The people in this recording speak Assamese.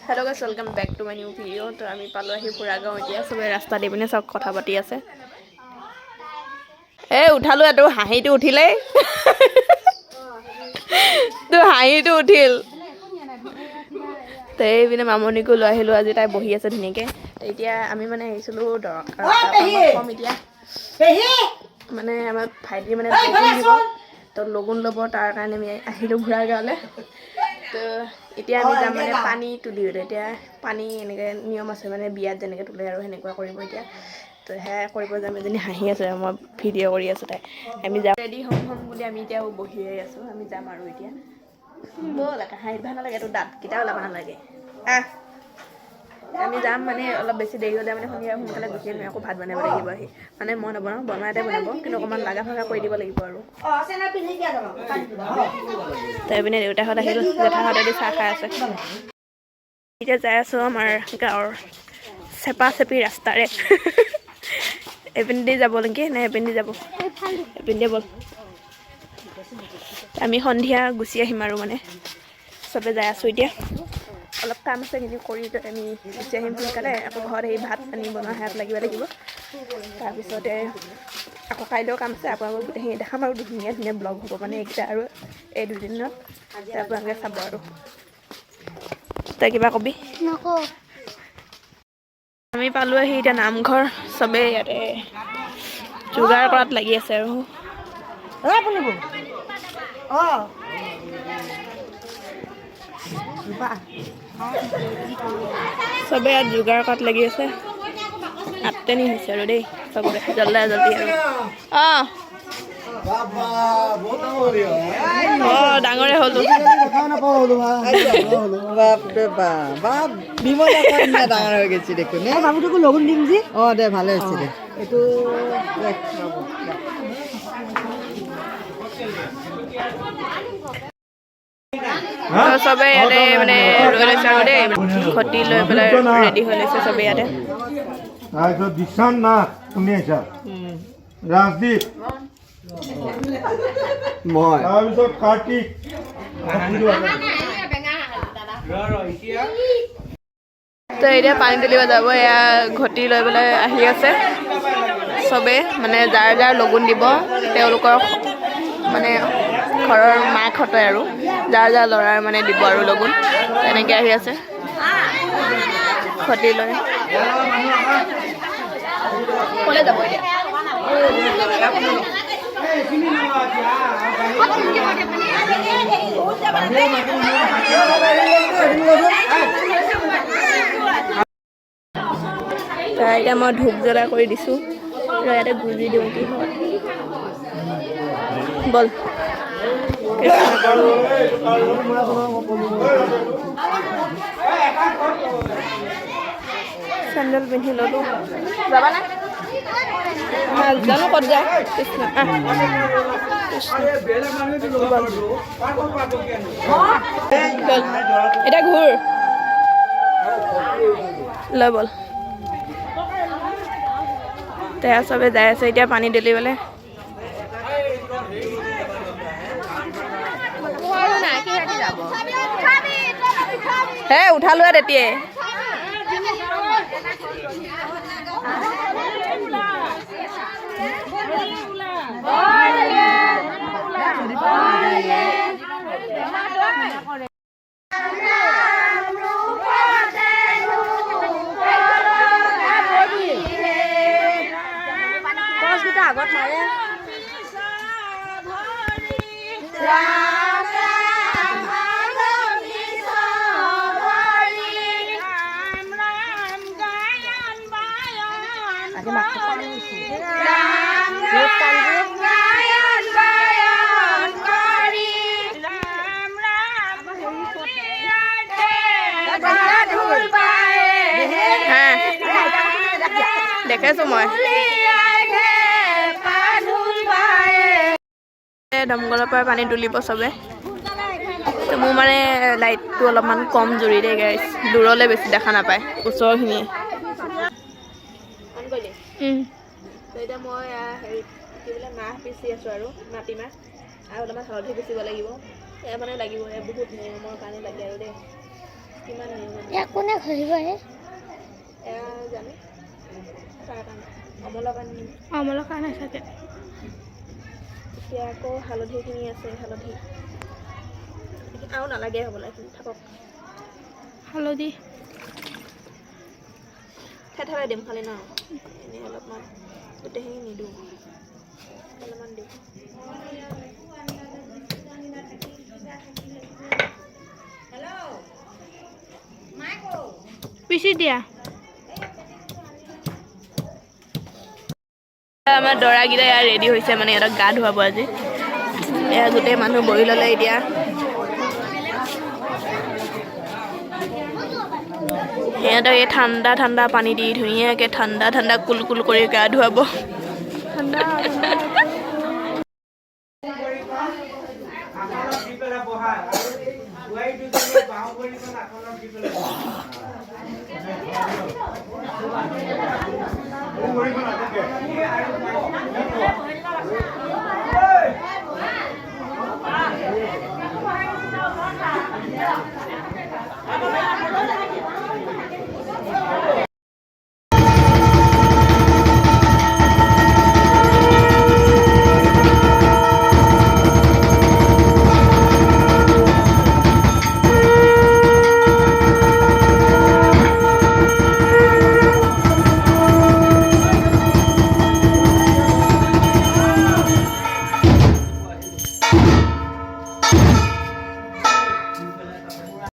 Hello guys welcome back to my new video. तो आम पालो पूरा गाँव इतना सब रास्ता दी पिने सब कथा पाती आछे ए उठालो तो हाहिটো उठिले तो हाहिটো उठिल तो ये मामनिको लै आहिलो आज ताई बहि आछे धुनियाके এতিয়া আমি মানে আহিছিলো কম এতিয়া মানে আমাৰ ভাইটি মানে তো লগুণ ল'ব তাৰ কাৰণে আমি আহিলো ঘূৰা গাঁৱলে তো এতিয়া আমি যাম মানে পানী তুলিবলৈ এতিয়া পানী এনেকৈ নিয়ম আছে মানে বিয়াত যেনেকৈ তোলে আৰু সেনেকুৱা কৰিব এতিয়া তো সেয়া কৰিব যাম এজনী হাঁহি আছে মই ভিডিঅ' কৰি আছোঁ তাই আমি যাম ৰেডি হ'ম বুলি আমি এতিয়া বহিয়ে আছোঁ আমি যাম আৰু এতিয়া ব'ল হাঁহিত ভাল নালাগে তোৰ দাঁতকেইটা ওলাব নালাগে আমি যাম মানে অলপ বেছি দেৰি হ'লে মানে সন্ধিয়া সোনকালে গুচি আহিম আকৌ ভাত বনাব লাগিব আহি মানে মই নবনাওঁ বনাওঁতে বনাব কিন্তু অকণমান লাগা ভাগা কৰি দিব লাগিব আৰু তাই পিনে দেউতাহঁত আহিল জেঠাহঁতেদি চাহ খাই আছে এতিয়া যাই আছোঁ আমাৰ গাঁৱৰ চেপা চেপি ৰাস্তাৰে এপিনেদি যাব নেকি নে এপিনেদি যাব এপিনেদি ব'ল আমি সন্ধিয়া গুচি আহিম আৰু মানে চবে যাই আছোঁ এতিয়া অলপ কাম আছে কিন্তু কৰি আমি গুচি আহিম সোনকালে আকৌ ঘৰত আহি ভাত পানী বনোৱা হাত লাগিব তাৰপিছতে আকৌ কাইলৈও কাম আছে আপোনালোকক গোটেইখিনি দেখাম আৰু ধুনীয়া ধুনীয়া ব্লগ হ'ব মানে এইকেইটা আৰু এই দুদিনত আপোনালোকে চাব আৰু তই কিবা কবি আমি পালোহি এতিয়া নামঘৰ চবেই ইয়াতে যোগাৰ কৰাত লাগি আছে আৰু চবে ইয়াত যোগাৰ কৰাত লাগি আছে আত্তেনি হৈছে আৰু দেই চবৰে জল্দি জল্দি আৰু ডাঙৰে হলো ডাঙৰ হৈ গৈছে দেখোন বাবুটোকো লগুণ দিম যে দে ভালে হৈছে দে এইটো চবে ইয়াতে মানে ৰৈ লৈছে আৰু দেই ঘটি লৈ পেলাই ৰেডি হৈ লৈছে চবে ইয়াতে দিশান না শুনি আছা ৰাজদীপ মই তাৰপিছত কাৰ্তিক তো এতিয়া পানী তুলিব যাব এয়া ঘটি লৈ পেলাই আহি আছে চবে মানে যাৰ যাৰ লগুণ দিব তেওঁলোকৰ মানে ঘৰৰ মাকহঁতে আৰু যাৰ যাৰ ল'ৰাৰ মানে দিব আৰু লগুণ তেনেকৈ আহি আছে ঘটি লৈ ক'লে যাব এতিয়া এতিয়া মই ধূপ জ্বলা কৰি দিছোঁ আৰু ইয়াতে গুজি দিওঁ কি হয় বল চেণ্ডেল পিন্ধি ল'লোঁ যাবানে জানো ক'ত যায় কৃষ্ণ এতিয়া ঘূৰ লৈ বল তেয়া চবে যাই আছে এতিয়া পানী তুলিবলৈ হে উঠালোৱে তেতিয়াই আগত মাৰে দেখাইছো মই দমকলৰ পৰা পানী তুলিব চবে তো মোৰ মানে লাইটটো অলপমান কম জুৰি দেই গাইছ দূৰলৈ বেছি দেখা নাপায় ওচৰখিনি এতিয়া মই হেৰি কি বোলে মাহ পিচি আছোঁ আৰু মাটিমাহ আৰু অলপমান হালধি পিচিব লাগিব এয়া মানে লাগিব বহুত নিয়মৰ কাৰণে লাগে আৰু দেই কিমান নিয়ম আছে। ইয়াক কোনে ঘঁহিব হে? এয়া জানো তাৰ কাৰণে অমলৰ কাৰণে অমলৰ কাৰণে চাগে। এতিয়া আকৌ হালধিখিনি আছে, হালধি আৰু নালাগে হ'বলা, এইখিনি থাকক। হালধি থেথেলাই দিম খালি ন, এনেই অলপমান গোটেইখিনি নিদিওঁ, অলপমান দিওঁ। পিচি দিয়া। আমাৰ দৰাকেইটা ইয়াৰ ৰেডি হৈছে, মানে ইহঁতক গা ধুৱাব আজি। এয়া গোটেই মানুহ বহি ল'লে এতিয়া। সিহঁতক এই ঠাণ্ডা ঠাণ্ডা পানী দি ধুনীয়াকৈ ঠাণ্ডা ঠাণ্ডা কুল কুল কৰি গা ধুৱাব। ঠাণ্ডা ঠাণ্ডা